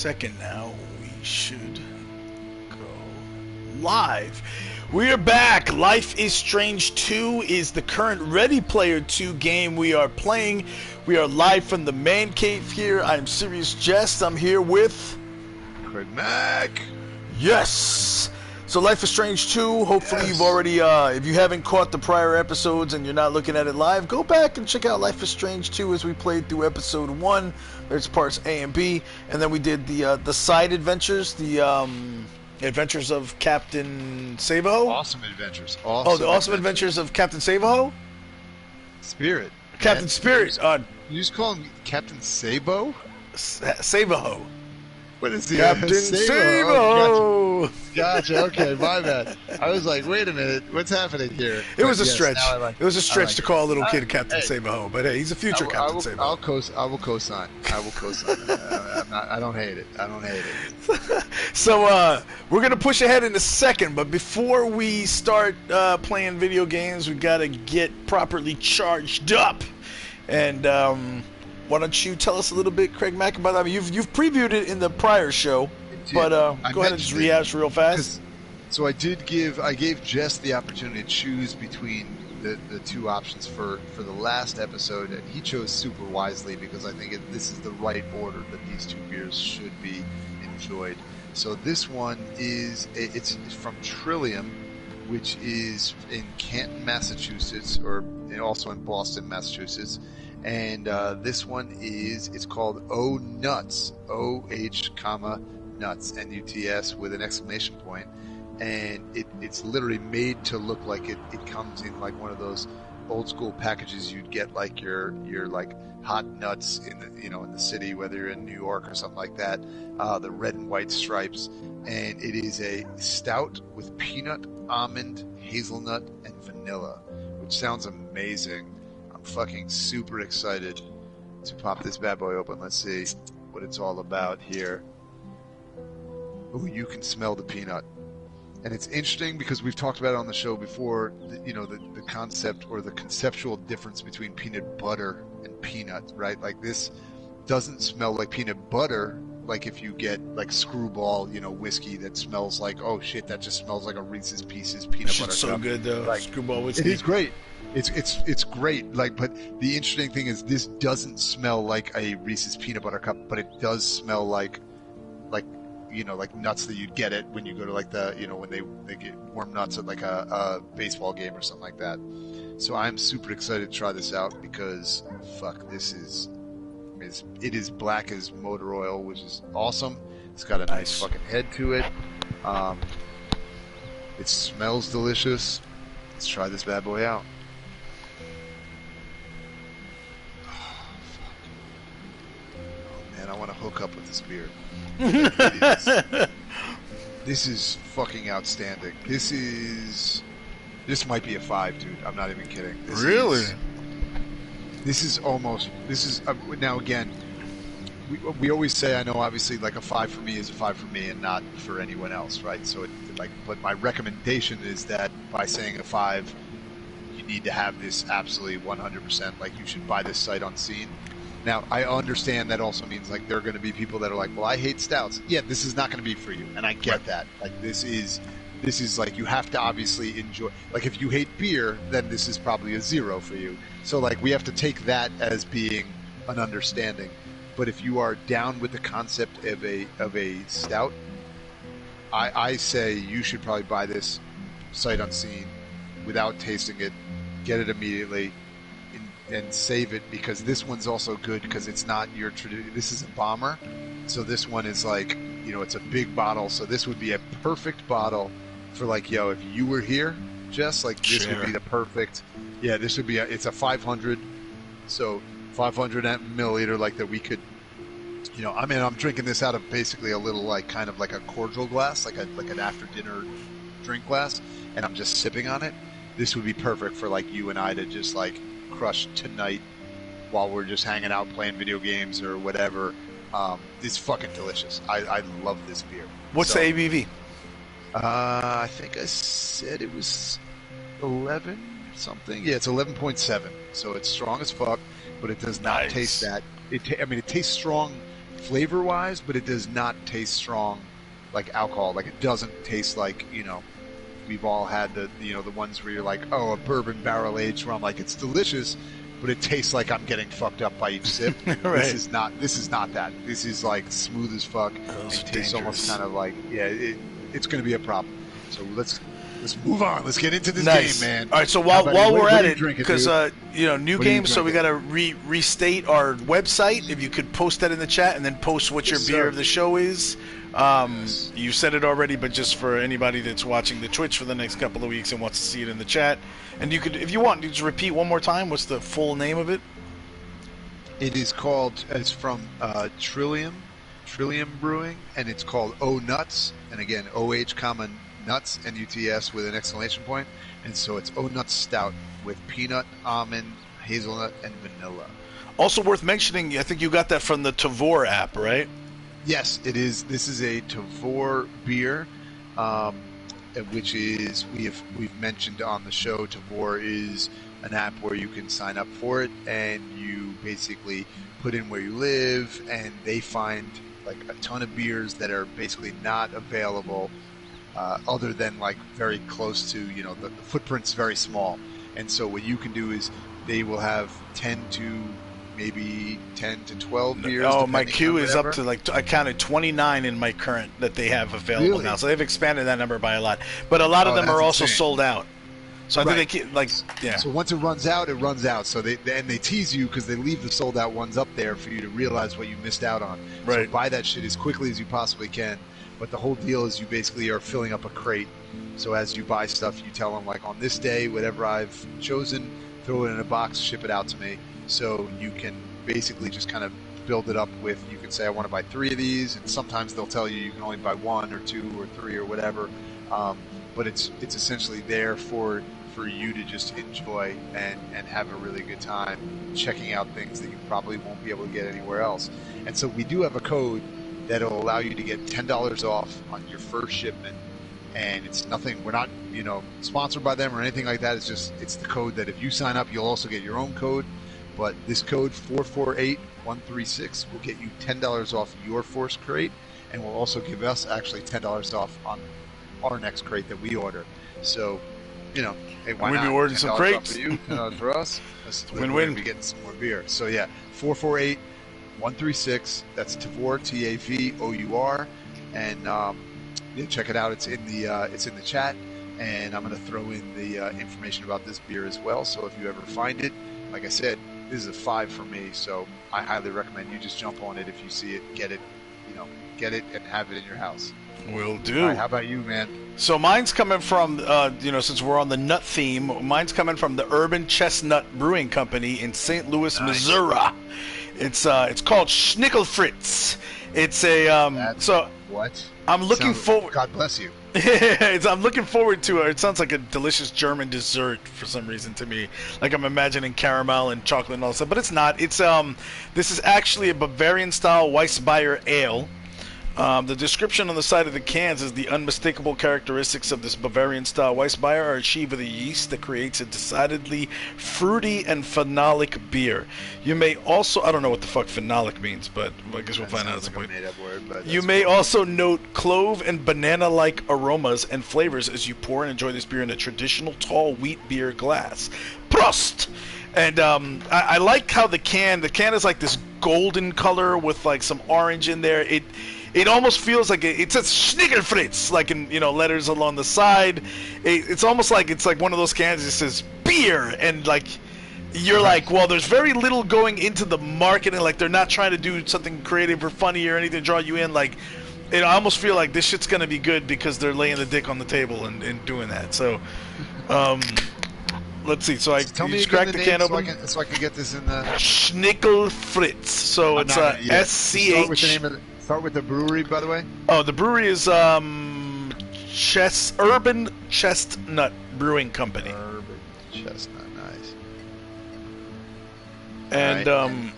second now, we should go live. We are back. Life is Strange 2 is the current Ready Player 2 game we are playing. We are live from the man cave here. I'm Serious Jest. I'm here with Craig Mack. Yes. So Life is Strange 2, hopefully you've already, if you haven't caught the prior episodes and you're not looking at it live, go back and check out Life is Strange 2 as we played through episode 1. There's parts A and B, and then we did the side adventures, the adventures of Captain Sabo. Awesome adventures. The awesome adventures of Captain Sabo? Spirit. Captain Spirit. You just call him Captain Sabo? Sabo. What is he? Captain Sabo! Oh, gotcha. Okay, my bad. I was like, wait a minute, what's happening here? It was a stretch. It was a stretch to call a little kid Captain Sabo, but hey, he's a future Captain Sabo. I will co-sign. I don't hate it. So we're gonna push ahead in a second, but before we start playing video games, we gotta get properly charged up. And why don't you tell us a little bit, Craig Mack, about that? I mean, you've previewed it in the prior show, but go ahead and just rehash real fast. So I gave Jess the opportunity to choose between the two options for the last episode, and he chose super wisely because I think this is the right order that these two beers should be enjoyed. So this one it's from Trillium, which is in Canton, Massachusetts, or also in Boston, Massachusetts. And this one it's called O Nuts, O-H, nuts, N-U-T-S, with an exclamation point. And it's literally made to look like it comes in like one of those old school packages you'd get like your like hot nuts in the city, whether you're in New York or something like that. The red and white stripes. And it is a stout with peanut, almond, hazelnut, and vanilla, which sounds amazing. Fucking super excited to pop this bad boy open. Let's see what it's all about here. Oh, you can smell the peanut. And it's interesting because we've talked about it on the show before, the concept or the conceptual difference between peanut butter and peanut, right? Like this doesn't smell like peanut butter, like if you get like Screwball, whiskey that smells like, oh shit, that just smells like a Reese's Pieces peanut butter. It's so good though, like, Screwball whiskey. It is great. It's great. Like, but the interesting thing is this doesn't smell like a Reese's peanut butter cup, but it does smell like nuts that you'd get it when you go to like the when they get warm nuts at like a baseball game or something like that. So I'm super excited to try this out because it is black as motor oil, which is awesome. It's got a nice fucking head to it. It smells delicious. Let's try this bad boy out. I want to hook up with this beer. This is fucking outstanding. This might be a 5, dude. I'm not even kidding. Now again, we always say, I know obviously like a 5 for me is a 5 for me and not for anyone else, right? So but my recommendation is that by saying a 5, you need to have this absolutely 100%. Like you should buy this sight unseen. Now, I understand that also means like there are going to be people that are like, well, I hate stouts. Yeah, this is not going to be for you, and I get that. Like this is like you have to obviously enjoy. Like if you hate beer, then this is probably a 0 for you. So like we have to take that as being an understanding. But if you are down with the concept of a stout, I say you should probably buy this sight unseen without tasting it. Get it immediately. And save it because this one's also good because it's not your tradition. This is a bomber, so this one is like it's a big bottle. So this would be a perfect bottle for like if you were here, Jess, like this would be the perfect. Yeah, this would be it's a 500, so 500 milliliter like that we could. I'm drinking this out of basically a little like kind of like a cordial glass, like an after dinner drink glass, and I'm just sipping on it. This would be perfect for like you and I to just like crush tonight while we're just hanging out playing video games or whatever. It's fucking delicious. I love this beer. What's the ABV? I think I said it was 11 something. Yeah, it's 11.7. So it's strong as fuck, but it does not taste that. It tastes strong flavor-wise, but it does not taste strong like alcohol. Like it doesn't taste like, we've all had the ones where you're like, oh, a bourbon barrel aged rum, like it's delicious, but it tastes like I'm getting fucked up by each sip. Right. This is not that. This is like smooth as fuck. Those It are tastes almost dangerous. kind of like, it's going to be a problem. So let's move on. Let's get into this Nice. game, man. All right, so How while about you? we're What at are you it, drinking, because dude? new What are you games, so we drinking? got to restate our website. If you could post that in the chat, and then post what your Yes, beer sir. of the show is. Yes. You said it already, but just for anybody that's watching the Twitch for the next couple of weeks and wants to see it in the chat, and you could, if you want, you just repeat one more time. What's the full name of it? It is called, it's from Trillium Brewing, and it's called O Nuts, and again, OH comma nuts, N-U-T-S with an exclamation point, and so it's O Nuts Stout with peanut, almond, hazelnut, and vanilla. Also worth mentioning, I think you got that from the Tavor app, right? Yes, it is. This is a Tavor beer, which is we've mentioned on the show. Tavor is an app where you can sign up for it, and you basically put in where you live, and they find like a ton of beers that are basically not available, other than like very close to, the footprint's very small, and so what you can do is they will have 10 to 12 beers. Oh, my depending queue on is up whatever. to I counted 29 in my current that they have available Really? now. So they've expanded that number by a lot. But a lot of Oh, them are that's also insane. sold out. So I Right. think they keep, yeah. So once it runs out, it runs out. So they tease you because they leave the sold out ones up there for you to realize what you missed out on. Right. So buy that shit as quickly as you possibly can. But the whole deal is you basically are filling up a crate. So as you buy stuff, you tell them like on this day, whatever I've chosen, throw it in a box, ship it out to me. So you can basically just kind of build it up with, you can say I want to buy 3 of these, and sometimes they'll tell you can only buy 1 or 2 or 3 or whatever. But it's essentially there for you to just enjoy and have a really good time checking out things that you probably won't be able to get anywhere else. And so we do have a code that'll allow you to get $10 off on your first shipment. And it's nothing, we're not, sponsored by them or anything like that. It's the code that if you sign up, you'll also get your own code. But this code 448136 will get you $10 off your first crate, and will also give us actually $10 off on our next crate that we order. So, hey, why We'll be not? ordering some $10 off crates. for you, $10 for us. Win-win. We getting some more beer. So yeah, 448136. That's Tavor, Tavour, and check it out. It's in the chat, and I'm going to throw in the information about this beer as well. So if you ever find it, like I said, this is a 5 for me. So I highly recommend you just jump on it if you see it, get it, and have it in your house. Will do. All right, how about you, man? So mine's coming from, since we're on the nut theme, mine's coming from the Urban Chestnut Brewing Company in St. Louis, Nice. Missouri. It's called Schnickel Fritz. It's a so What? I'm looking Sounds- forward. God bless you. I'm looking forward to it. It sounds like a delicious German dessert for some reason to me. Like I'm imagining caramel and chocolate and all that stuff, but it's not. It's this is actually a Bavarian style Weissbier ale. The description on the side of the cans is the unmistakable characteristics of this Bavarian-style Weissbier are achieved with a yeast that creates a decidedly fruity and phenolic beer. You may also, I don't know what the fuck phenolic means, but I guess we'll find out at Sounds some like point. a made-up word, but You that's may cool. also note clove and banana-like aromas and flavors as you pour and enjoy this beer in a traditional tall wheat beer glass. Prost! And I like how the can is like this golden color with like some orange in there. It almost feels like it says Schnickel Fritz, like in letters along the side. It's almost like it's like one of those cans that says beer, and like you're like, well, there's very little going into the marketing. Like they're not trying to do something creative or funny or anything to draw you in. Like I almost feel like this shit's gonna be good because they're laying the dick on the table and doing that. So, let's see. So Tell me just again crack the name can open. so I can get this in the. Schnickel Fritz. So it's yeah. Start with the SCH. name of start with the brewery, by the way. Oh, the brewery is Urban Chestnut Brewing Company. Urban Chestnut, nice. And Alright.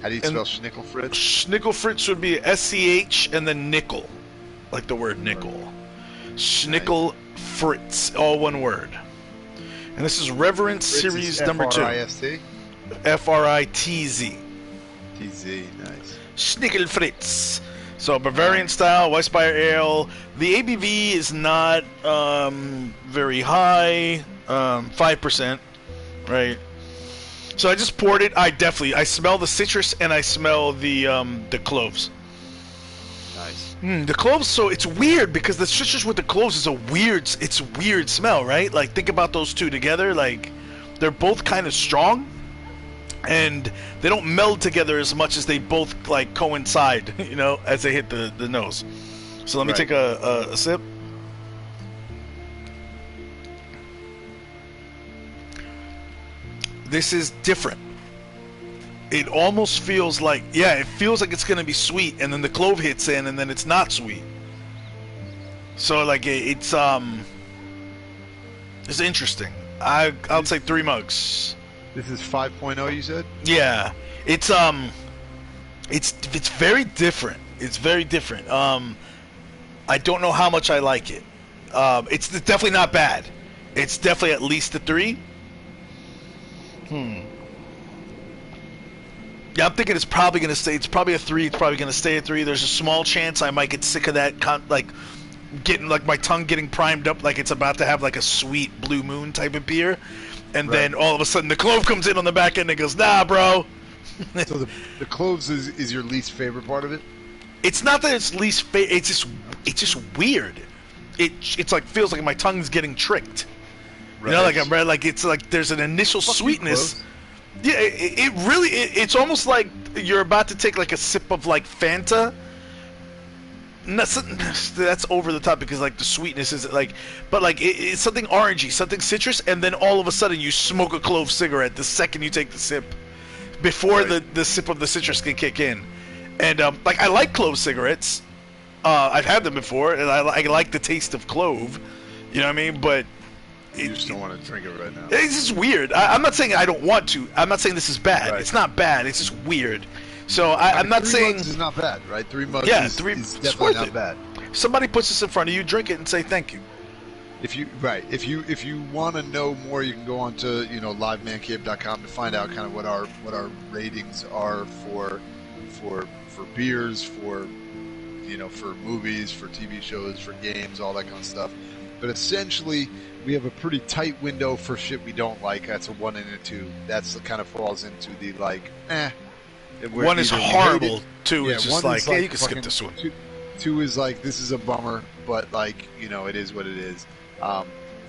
How do you and- spell Schnickel Fritz? Schnickel Fritz would be SCH and then nickel, like the word nickel. Schnickel Fritz, all one word. And this is Reverence Fritz Series is number 2. F-R-I-S-T? FRITZ. T-Z, nice. Schnickelfritz. So Bavarian style, Weissbier Ale. The ABV is not very high, 5%, right? So I just poured it. I smell the citrus and I smell the cloves. Nice. The cloves. So it's weird because the citrus with the cloves is a weird smell, right? Like think about those two together. Like they're both kind of strong, and they don't meld together as much as they both like coincide, you know, as they hit the nose. So let me take a sip. This is different. It almost feels like, it feels like it's going to be sweet, and then the clove hits in, and then it's not sweet. So, like, it's interesting. I'll say 3 mugs. This is 5.0, you said? Yeah. It's very different. It's very different. I don't know how much I like it. It's definitely not bad. It's definitely at least a 3. Yeah, I'm thinking it's probably going to stay. It's probably a 3. It's probably going to stay at 3. There's a small chance I might get sick of that, getting like my tongue getting primed up, like it's about to have like a sweet Blue Moon type of beer, and then all of a sudden the clove comes in on the back end and goes, nah, bro. So the cloves is your least favorite part of it? It's not that it's least favorite. It's just weird. It's like feels like my tongue's getting tricked. Right. You know, like it's like there's an initial sweetness. Yeah, it's almost like you're about to take like a sip of like Fanta. That's over the top because like the sweetness is like, but like it's something orangey, something citrus, and then all of a sudden you smoke a clove cigarette the second you take the sip, before the sip of the citrus can kick in. And like I like clove cigarettes. I've had them before, and I like the taste of clove. You know what I mean? But you just don't want to drink it right now. It's just weird. I'm not saying I don't want to. I'm not saying this is bad. Right. It's not bad. It's just weird. So I'm not 3 saying mugs is not bad, right? 3 mugs is worth definitely not it. bad. Somebody puts this in front of you, drink it, and say thank you. If you want to know more, you can go on to livemancave.com to find out kind of what our ratings are for beers, for movies, for TV shows, for games, all that kind of stuff. But essentially, we have a pretty tight window for shit we don't like. That's a 1 and a 2. That's the kind of falls into the like, 1 is horrible. 2 is just like, you can skip this one. 2 is like, this is a bummer, but like, it is what it is.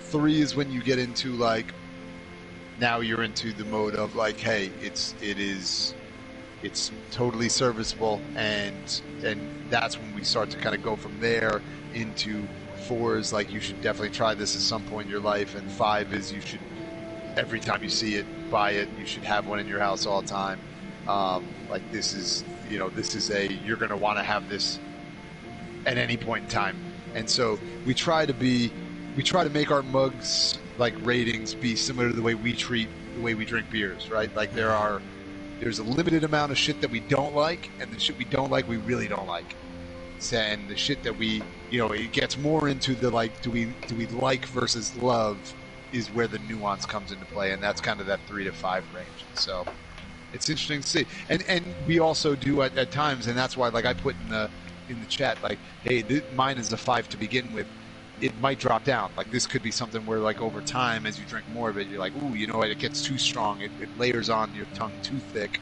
3 is when you get into like, now you're into the mode of like, hey, it's totally serviceable, and that's when we start to kind of go from there into 4 is like, you should definitely try this at some point in your life, and 5 is you should, every time you see it, buy it. You should have one in your house all the time. Like this is you're going to want to have this at any point in time. And so we try to make our mugs like ratings be similar to the way we drink beers, right? Like there's a limited amount of shit that we don't like, and the shit we don't like we really don't like. And the shit that we, it gets more into the like, do we like versus love is where the nuance comes into play, and that's kind of that 3 to 5 range. So it's interesting to see. And we also do at times, and that's why like I put in the chat like, hey, mine is a 5 to begin with. It might drop down. Like this could be something where like over time, as you drink more of it, you're like, ooh, it gets too strong. It layers on your tongue too thick.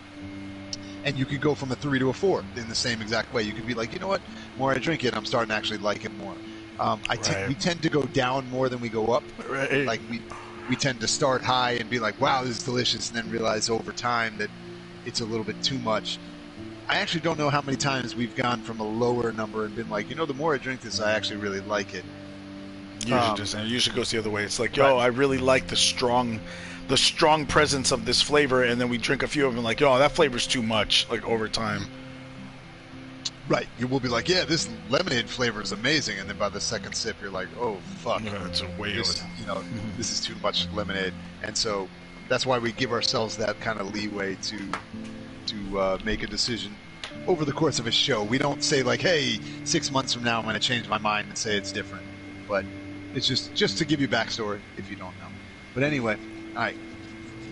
And you could go from a 3 to a 4 in the same exact way. You could be like, you know what? The more I drink it, I'm starting to actually like it more. We tend to go down more than we go up. Right. Like we tend to start high and be like, wow, this is delicious, and then realize over time that it's a little bit too much. I actually don't know how many times we've gone from a lower number and been like, the more I drink this, I actually really like it. Usually goes the other way. It's like, I really like the strong presence of this flavor, and then we drink a few of them, like, that flavor's too much, like over time. Right. You will be like, yeah, this lemonade flavor is amazing, and then by the second sip, you're like, oh fuck, it's a way over. This is too much lemonade, and so that's why we give ourselves that kind of leeway to make a decision over the course of a show. We don't say like, hey, 6 months from now I'm going to change my mind and say it's different, but it's just to give you backstory if you don't know. But anyway, all right.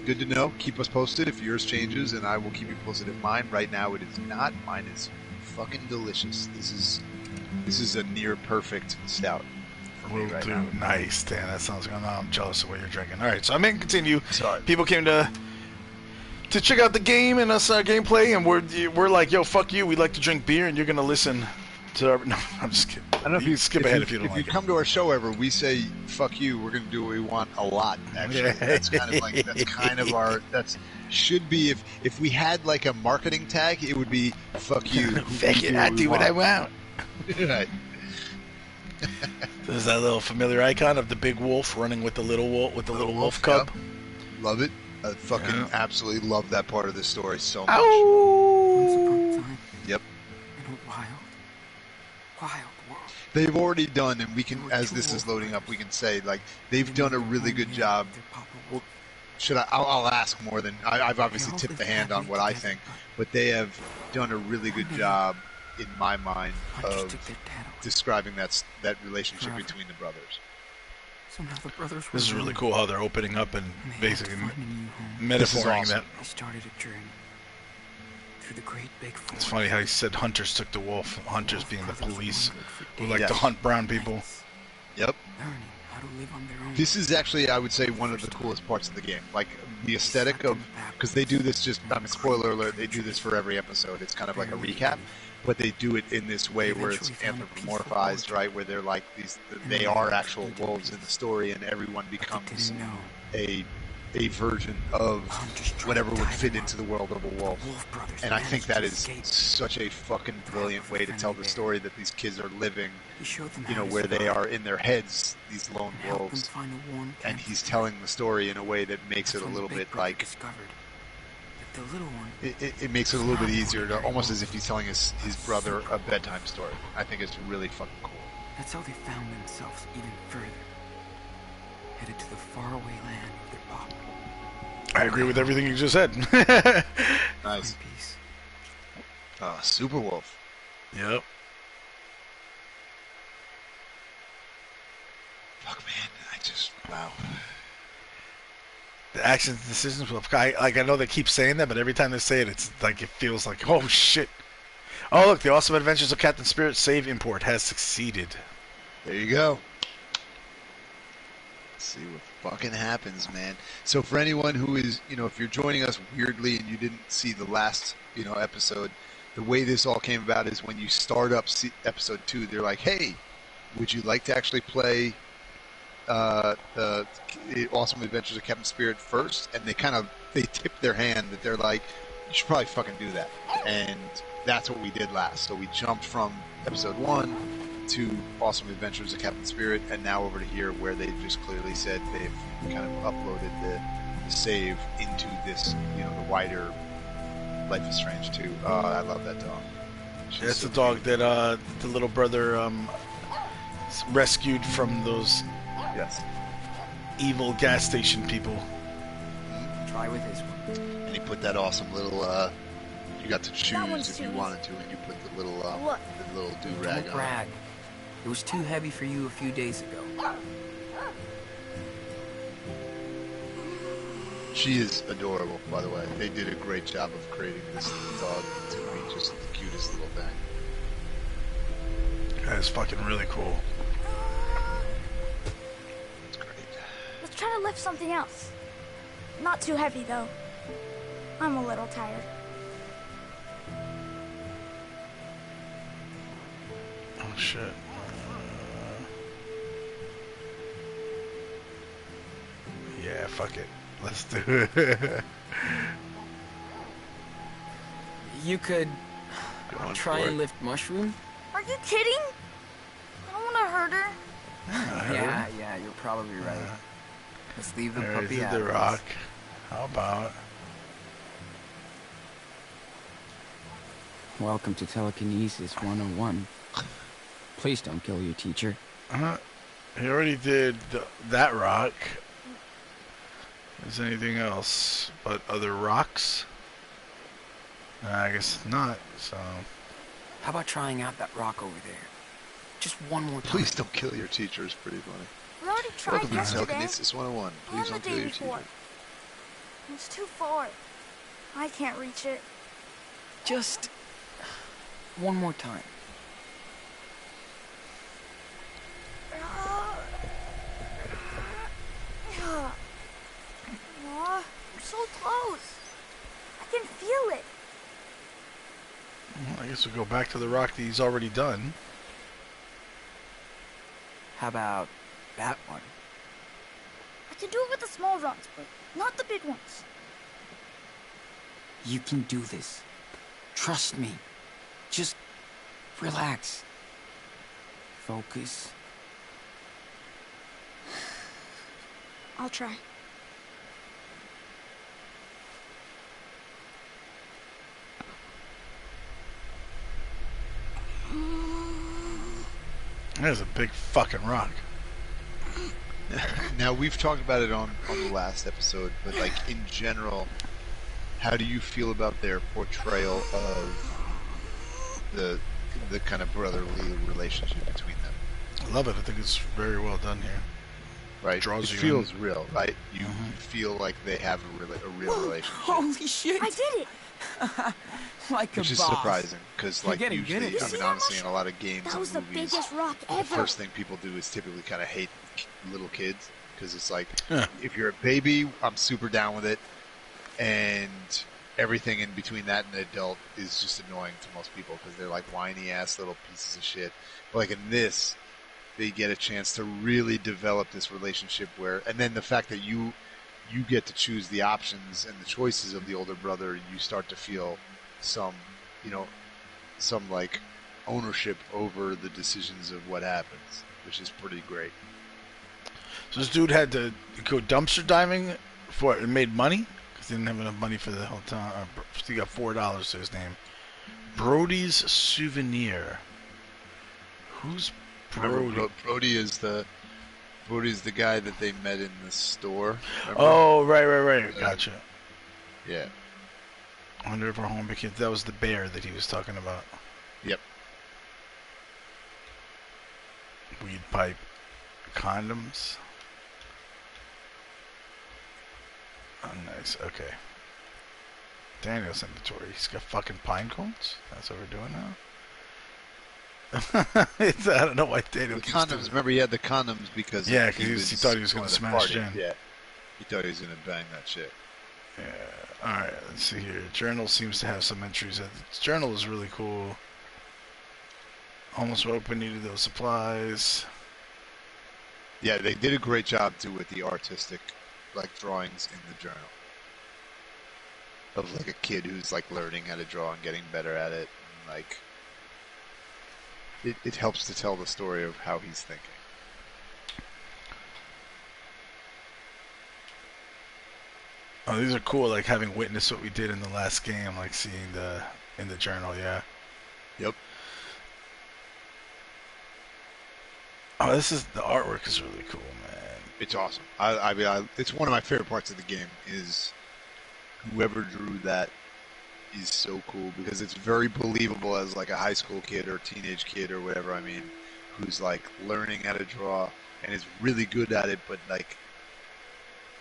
good to know. Keep us posted if yours changes, and I will keep you posted if mine. Right now, it is not. Mine is fucking delicious. This is a near perfect stout for me right now. Nice, Dan. That sounds good. I'm jealous of what you're drinking. All right, so I'm gonna continue. Sorry. People came to check out the game and us gameplay, and we're like, yo, fuck you. We like to drink beer, and you're gonna listen to our... No, I'm just kidding. I don't know if you skip ahead if you don't like it. If you come to our show ever, we say fuck you. We're gonna do what we want a lot. Actually, that's kind of our. Should be if we had like a marketing tag, it would be fuck you. Fuck it, I do what I want. Right. There's that little familiar icon of the big wolf running with the little wolf cub. Yep. Love it. I fucking absolutely love that part of the story so much. Ow! Yep. In a wild world. They've already done, and we can, as this is loading up, we can say like they've done a really good job. Well, I'll ask more than I've obviously tipped the hand on what I think, but they have done a really good job in my mind of describing that relationship between the brothers. So now the brothers This is really cool how they're opening up and basically metaphoring awesome. that. They started a journey through the great big forest. It's funny how he said hunters took the wolf. Hunters being the police who like to hunt brown people. Yep. Learning how to live on their own. This is actually, I would say, one of the coolest parts of the game. Like the aesthetic of, because they do this spoiler alert, they do this for every episode. It's kind of like a recap, but they do it in this way where it's anthropomorphized, right? Where they're like they are actual wolves in the story, and everyone becomes a version of whatever would fit into the world of a wolf. And I think that is such a fucking brilliant way to tell the story that these kids are living, you know, where they are in their heads, these lone wolves. And he's telling the story in a way that makes it a little bit like, it makes it a little bit easier to, almost as if he's telling his brother a bedtime story. I think it's really fucking cool. That's how they found themselves even further. Headed to the faraway land of their papa. I agree with everything you just said. Nice. Super Wolf. Yep. Fuck, man. Wow. The actions, decisions. I know they keep saying that, but every time they say it, it's like it feels like, oh shit. Oh look, the awesome adventures of Captain Spirit save import has succeeded. There you go. Let's see what fucking happens, man. So for anyone who is, you know, if you're joining us weirdly and you didn't see the last, you know, episode, the way this all came about is when you start up episode 2, they're like, hey, would you like to actually play the Awesome Adventures of Captain Spirit first? And they tip their hand that they're like, you should probably fucking do that. And that's what we did last. So we jumped from episode 1 to Awesome Adventures of Captain Spirit, and now over to here where they've just clearly said they've kind of uploaded the save into this, you know, the wider Life is Strange 2. I love that dog. That's the dog that the little brother rescued from those evil gas station people. Try with his one. And he put that awesome little you got to choose if you wanted to, and you put the little do-rag Don't on. brag. It was too heavy for you a few days ago. She is adorable, by the way. They did a great job of creating this dog to be just the cutest little thing. That is fucking really cool. It's great. Let's try to lift something else. Not too heavy, though. I'm a little tired. Oh shit. Yeah, fuck it. Let's do it. You could try and lift Mushroom. Are you kidding? I don't want to hurt her. Yeah, you're probably right. Let's leave the puppy out. The rock. How about? Welcome to Telekinesis 101. Please don't kill your teacher. He already did that rock. Is anything else but other rocks? I guess not, so... How about trying out that rock over there? Just one more time. Please don't kill your teacher is pretty funny. We already tried Welcome to yesterday. Telekinesis 101. Please And don't the kill day your teacher. before. It's too far. I can't reach it. Just one more time. Aw, we're so close. I can feel it. Well, I guess we'll go back to the rock that he's already done. How about that one? I can do it with the small rocks, but not the big ones. You can do this. Trust me. Just relax. Focus. I'll try. There's a big fucking rock. Now, we've talked about it on the last episode, but like in general, how do you feel about their portrayal of the kind of brotherly relationship between them? I love it. I think it's very well done here. Right? Draws it you feels in. real, right? You feel like they have a real relationship. Holy shit! I did it! Like Which a is boss. surprising, because You're like getting good usually, at I this. mean, honestly, in a lot of games That and was the movies, biggest rock the ever. first thing people do is typically kind of hate little kids, because it's like, Yeah. if you're a baby, I'm super down with it, and everything in between that and the adult is just annoying to most people, because they're like whiny ass little pieces of shit. But like in this, they get a chance to really develop this relationship where, and then the fact that you get to choose the options and the choices of the older brother, you start to feel some like ownership over the decisions of what happens, which is pretty great. So this dude had to go dumpster diving for it and made money because he didn't have enough money for the whole time. He got $4 to his name. Brody's Souvenir. Who's Brody? Remember, Brody is the guy that they met in the store. Remember? Oh, right. Gotcha. Yeah. I wonder if our home became... That was the bear that he was talking about. Yep. Weed pipe. Condoms. Oh, nice. Okay. Daniel's inventory. He's got fucking pine cones? That's what we're doing now? I don't know why Daniel The keeps condoms. doing that. Remember, he had the condoms because Yeah, 'cause he thought he was gonna going to smash party. Jen. Yeah, he thought he was going to bang that shit. Yeah. Alright, let's see here. Journal seems to have some entries. The journal is really cool. Almost open, needed those supplies. Yeah, they did a great job too with the artistic, like drawings in the journal of like a kid who's like learning how to draw and getting better at it. And, like, it helps to tell the story of how he's thinking. Oh, these are cool, like having witnessed what we did in the last game, like seeing in the journal, yeah. Yep. Oh, the artwork is really cool, man. It's awesome. I mean, it's one of my favorite parts of the game is whoever drew that is so cool because it's very believable as like a high school kid or teenage kid or whatever, I mean, who's like learning how to draw and is really good at it, but like,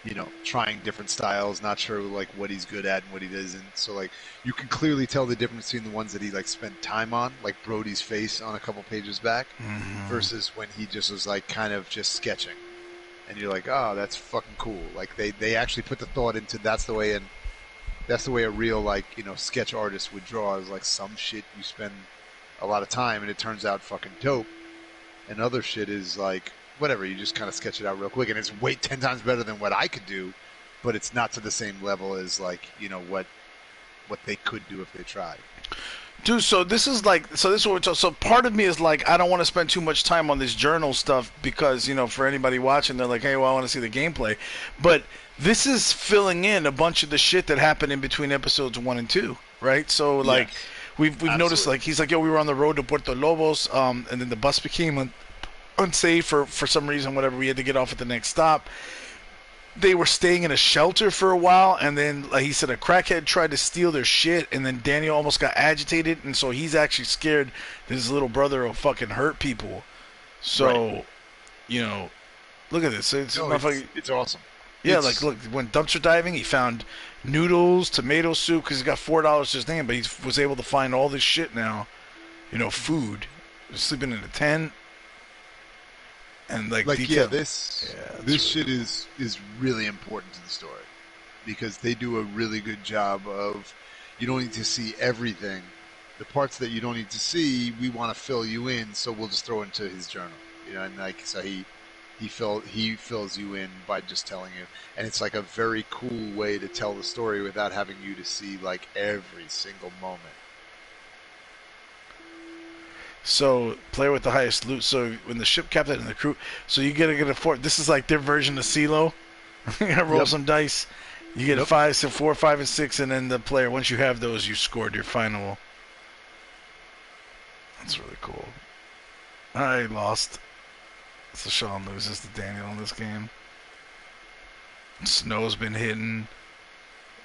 you know, trying different styles, not sure like what he's good at and what he isn't. So like you can clearly tell the difference between the ones that he like spent time on, like Brody's face on a couple pages back, versus when he just was like kind of just sketching. And you're like, oh, that's fucking cool. Like they actually put the thought into that's the way a real like, you know, sketch artist would draw, is like some shit you spend a lot of time and it turns out fucking dope. And other shit is like whatever, you just kind of sketch it out real quick, and it's way 10 times better than what I could do, but it's not to the same level as like, you know, what they could do if they tried. Dude, so this is what we're talking. So part of me is like, I don't want to spend too much time on this journal stuff because, you know, for anybody watching, they're like, hey, well, I want to see the gameplay. But this is filling in a bunch of the shit that happened in between episodes 1 and 2, right? So like, Yes. we've noticed, like, he's like, yo, we were on the road to Puerto Lobos, and then the bus became unsafe for some reason, whatever. We had to get off at the next stop. They were staying in a shelter for a while, and then, like he said, a crackhead tried to steal their shit, and then Daniel almost got agitated, and so he's actually scared that his little brother will fucking hurt people. So, Right. you know, look at this. It's No, motherfucking- it's awesome. Yeah, It's- like look, when dumpster diving, he found noodles, tomato soup, because he got $4 to his name, but he was able to find all this shit now. You know, food. Sleeping in a tent, and like detail. this Yeah, that's this really shit is really important to the story because they do a really good job of. You don't need to see everything. The parts that you don't need to see, we want to fill you in, so we'll just throw into his journal. You know, and like so he fills you in by just telling you, and it's like a very cool way to tell the story without having you to see like every single moment. So, player with the highest loot. So, when the ship captain and the crew. So, you get a four. This is like their version of CeeLo. You gotta roll Yep. some dice. You get a Yep. 5, so 4, 5, and 6, and then the player, once you have those, you scored your final. That's really cool. I lost. So, Sean loses to Daniel in this game. Snow's been hitting.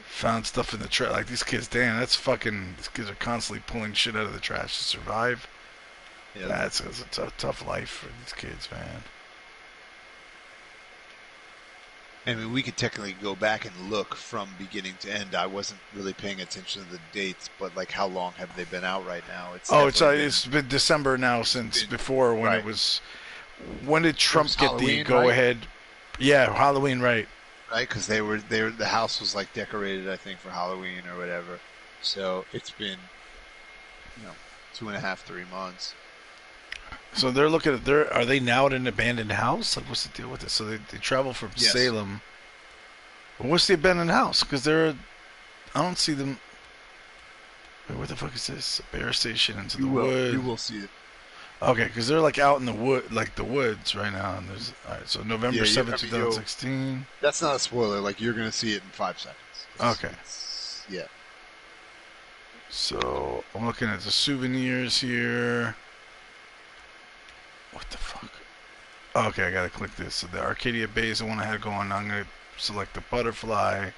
Found stuff in the trash. Like, these kids, damn, that's fucking. These kids are constantly pulling shit out of the trash to survive. Yeah. That's a tough life for these kids, man. I mean, we could technically go back and look from beginning to end. I wasn't really paying attention to the dates, but like, how long have they been out right now? It's been December now since before when right. it was. When did Trump get the Halloween, go right? ahead? Yeah, Halloween, right? right because they were the house was like decorated, I think, for Halloween or whatever. So it's been 2.5, 3 months. So they're looking at are they now at an abandoned house? Like, what's the deal with this? So they travel from Yes. Salem. Well, what's the abandoned house? Because I don't see them. Wait, where the fuck is this? A bear station into the woods. You will see it. Okay, because they're like out in the wood, like the woods right now. And there's all right. So November 7th, 2016. That's not a spoiler. Like, you're gonna see it in 5 seconds. Okay. Yeah. So I'm looking at the souvenirs here. What the fuck? Okay, I gotta click this. So the Arcadia Bay is the one I had going. I'm gonna select the butterfly.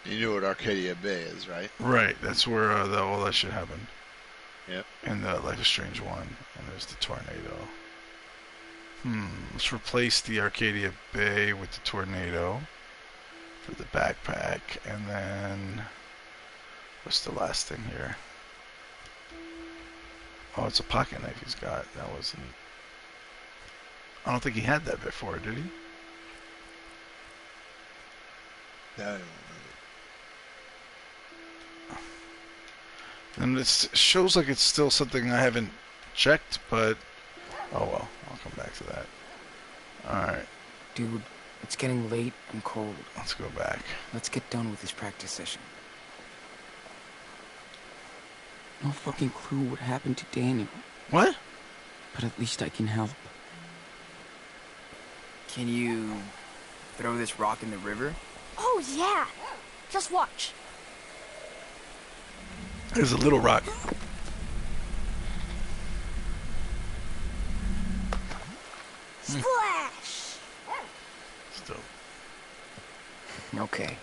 You know what Arcadia Bay is, right? Right, that's where all that shit happened. Yep. And the Life is Strange one. And there's the tornado. Let's replace the Arcadia Bay with the tornado for the backpack. And then what's the last thing here? Oh, it's a pocket knife he's got. That wasn't. I don't think he had that before, did he? No. And it shows like it's still something I haven't checked, but oh well, I'll come back to that. Alright, Dude, it's getting late and cold. let's go back. Let's get done with this practice session. No fucking clue what happened to Daniel, What? but at least I can help. Can you throw this rock in the river? Oh, yeah. Just watch. There's a little rock. Splash! Still. Okay.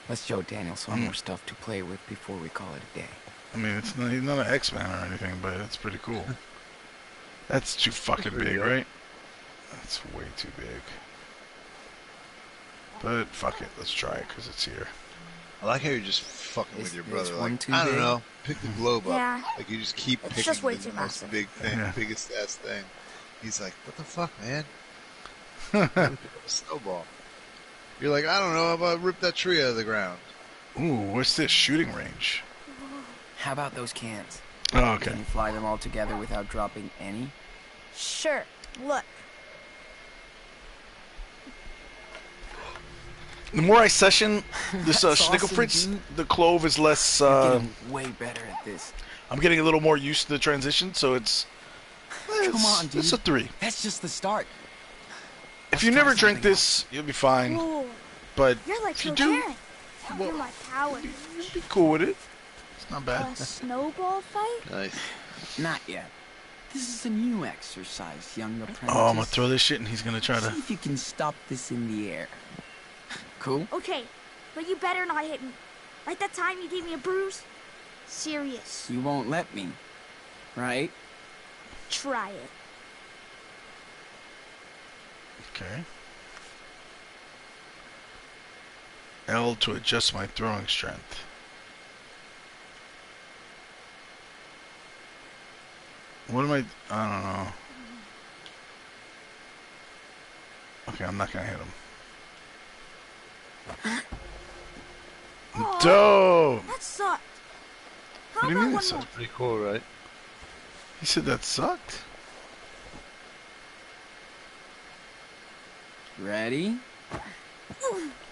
Let's show Daniel some more stuff to play with before we call it a day. I mean, he's not an X-Man or anything, but it's pretty cool. That's too fucking pretty big, good. right? That's way too big. But fuck it, let's try it because it's here. I like how you're just fucking Is with your this brother. one Like, too I don't big? know. Pick the globe Yeah. up. Like, you just keep It's picking just way the too most massive. big thing, Yeah. biggest ass thing. He's like, what the fuck, man? Pick up a snowball. You're like, I don't know. How about rip that tree out of the ground? Ooh, what's this shooting range? How about those cans? Oh, okay. Can you fly them all together without dropping any? Sure. Look. The more I session this That's Schnickel awesome, Fritz, dude. the clove is less. You're getting way better at this. I'm getting a little more used to the transition, so it's. Come on, dude. It's a 3. That's just the start. If you Let's try never drink something this, you'll be fine. Whoa. But You're like if you your do, parent. well, You're my power. you'll be cool with it. It's not bad. A snowball fight? Nice. Not yet. This is a new exercise, young apprentice. Oh, I'm gonna throw this shit, and he's gonna try See to. if you can stop this in the air. Cool? Okay, but you better not hit me. Like that time you gave me a bruise? Serious. You won't let me, right? Try it. Okay. L to adjust my throwing strength. What am I don't know. Okay, I'm not gonna hit him. Aw, Dope! that sucked. How What do you about mean it one sucked? more? Pretty cool, right? He said that sucked? Ready?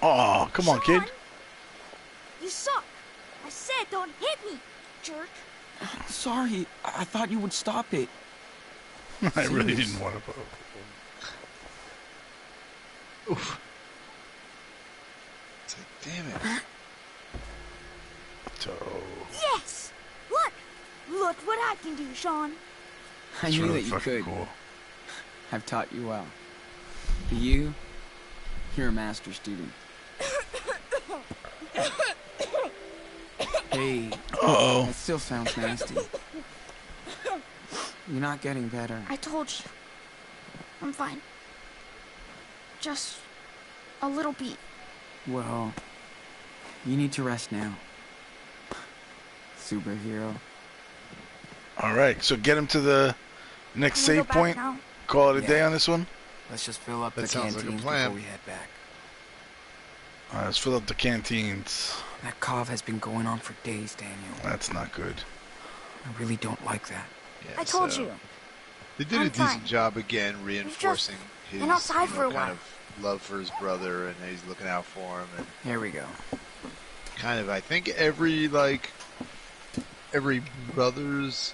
Oh, come on, kid. Sean, you suck. I said don't hit me, jerk. Sorry, I thought you would stop it. I really Serious. didn't want to put Oof. It's like, damn it. Dope. Yes. Look what I can do, Sean. I It's knew really that you fucking could. cool. I've taught you well. But you're a master student. Hey, Uh-oh. that still sounds nasty. You're not getting better. I told you. I'm fine. Just a little beat. Well, you need to rest now. Superhero. Alright, so get him to the next Can we go save back point. now? Call it a Yeah. day on this one. Let's just fill up That the sounds like a canteens plan. before we head back. Alright, let's fill up the canteens. That cough has been going on for days, Daniel. That's not good. I really don't like that. Yeah, I told so you. They did I'm a decent fine. job again, reinforcing his been outside for a kind while. of love for his brother, and he's looking out for him, and Here we go. kind of I think every brother's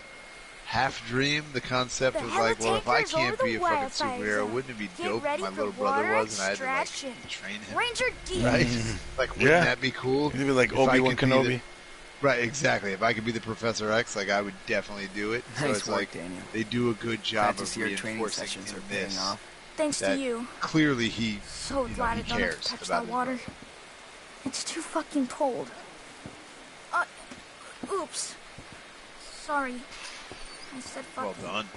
half dream, the concept The of like, well, if I helitanker's can't over be a the fucking wildfire superhero, zone. wouldn't it be Get dope if ready my for little brother water was and I had to like extraction. train him? Ranger D. Right? Like, wouldn't Yeah. that be cool? You'd be like If I Obi-Wan could be Kenobi. Right, exactly. If I could be the Professor X, like I would definitely do it. So Nice it's work, like Daniel. they do a good job Glad to of see your training reinforcing sessions are in paying this. off. Thanks to That you. clearly he, So you know, glad he I don't have cares to touch about that his water. brother. It's too fucking cold. Oops. Sorry. I said Well fucking. done.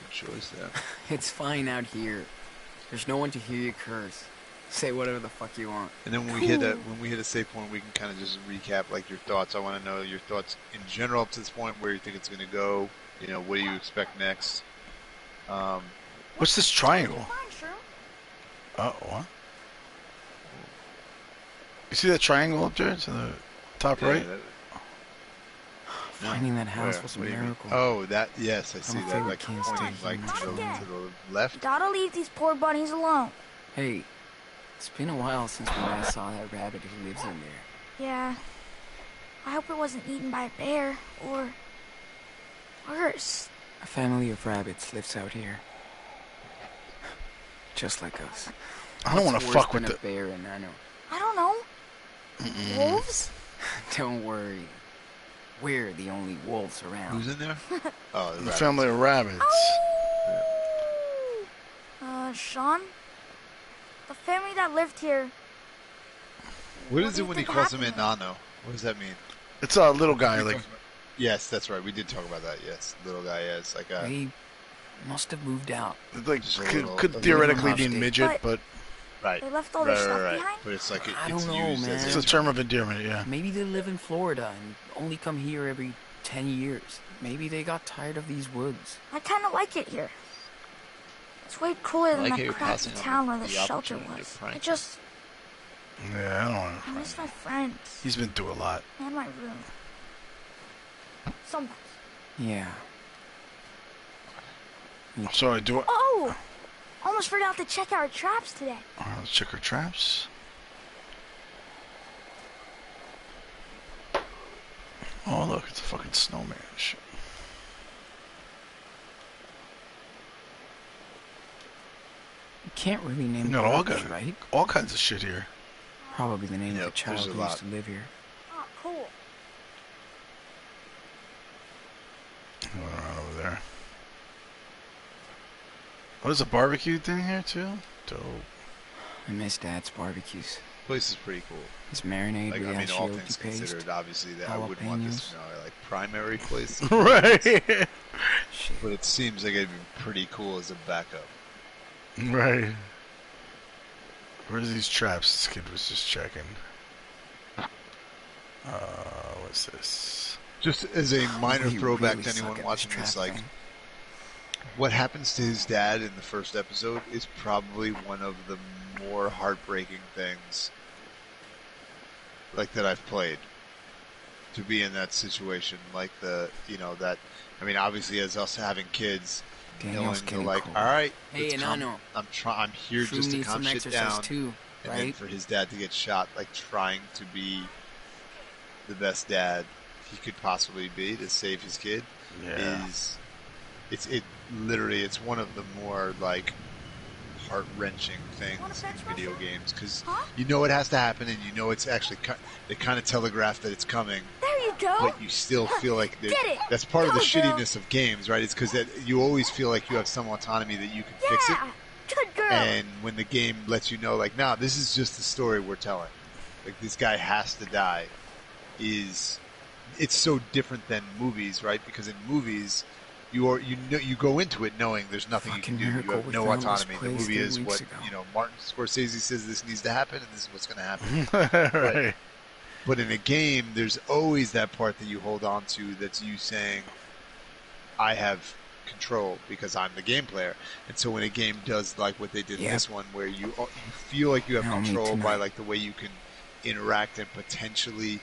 Good choice there. It's fine out here. There's no one to hear you curse. Say whatever the fuck you want. And then when we hit a save point, we can kind of just recap like your thoughts. I want to know your thoughts in general up to this point, where you think it's going to go. You know, what do you expect next? What's this triangle? Fine, Shroom. Oh, what? You see that triangle up there to the top right? Finding that house Where? was a What do you mean? miracle. Oh, that, yes, I see I'm that. afraid we Like can't pointing stay like here to much the left. Gotta leave these poor bunnies alone. Hey, it's been a while since we last saw that rabbit who lives in there. Yeah. I hope it wasn't eaten by a bear or worse. A family of rabbits lives out here. Just like us. I don't want What's to worse fuck with than the... a bear in Nano. I don't know. Wolves? Don't worry. We're the only wolves around. Who's in there? Oh, the rabbit. family of rabbits. Sean? The family that lived here. What What is do it you when he think calls him happened? Enano? What does that mean? It's a little guy, like... Yes, that's right. We did talk about that. Yes, little guy. Yes, like They must have moved out. Like, Just a could, little- could a theoretically be little midget, but right. They left all their Right, stuff right, right. behind? But it's like I it's don't know, used man. as it's a term of endearment, yeah. Maybe they live in Florida and only come here every 10 years. Maybe they got tired of these woods. I kind of like it here. It's way cooler than like how that you're crappy passing on town where the the shelter opportunity to was. prank I him. just Yeah, I don't want I to... miss my friends He's been through a lot. and my room. Sometimes. Yeah. So I do... Oh! Almost forgot to check our traps today. Let's check our traps. Oh, look, it's a fucking snowman. Shit. You can't really name No, the all rubbish, got right? all kinds of shit here. Probably the name of Yep, the child there's a who lot. used to live here. Oh, cool. Going around over there. Oh, there's a barbecue thing here too? Dope. I miss Dad's barbecues. place is pretty cool. His marinade Like with I mean, all ashioki things paste. considered, obviously that I wouldn't want this, like primary place, Right. Shit. but it seems like it'd be pretty cool as a backup. Right. Where's these traps? This kid was just checking. What's this? Just as a minor We throwback really to suck anyone at watching trap this, like, thing. what happens to his dad in the first episode is probably one of the more heartbreaking things, like, that I've played. To be in that situation, like that. I mean, obviously, as us having kids, Daniel's knowing getting like, cold. all right, Hey, let's calm- Nano. I'm here Shroom just to needs calm some shit exercise down. too, And then right? for his dad to get shot, like trying to be the best dad he could possibly be to save his kid, Yeah. it's one of the more like heart-wrenching things in video games because you know it has to happen and you know it's actually they kind of telegraph that it's coming, There you go. but you still feel like Get it. that's part of the Go, girl. shittiness of games, right? It's because that you always feel like you have some autonomy that you can fix it. Yeah. Good girl. And when the game lets you know, like, nah, this is just the story we're telling. Like, this guy has to die. It's so different than movies, right? Because in movies, you go into it knowing there's nothing Fucking you can do. You Miracle have we no found was autonomy. The placed movie 8 is weeks what ago. Martin Scorsese says this needs to happen, and this is what's going to happen. Right. But in a game, there's always that part that you hold on to. That's you saying, "I have control because I'm the game player." And so when a game does like what they did in Yep. this one, where you feel like you have Tell me control by tonight. like the way you can interact and potentially,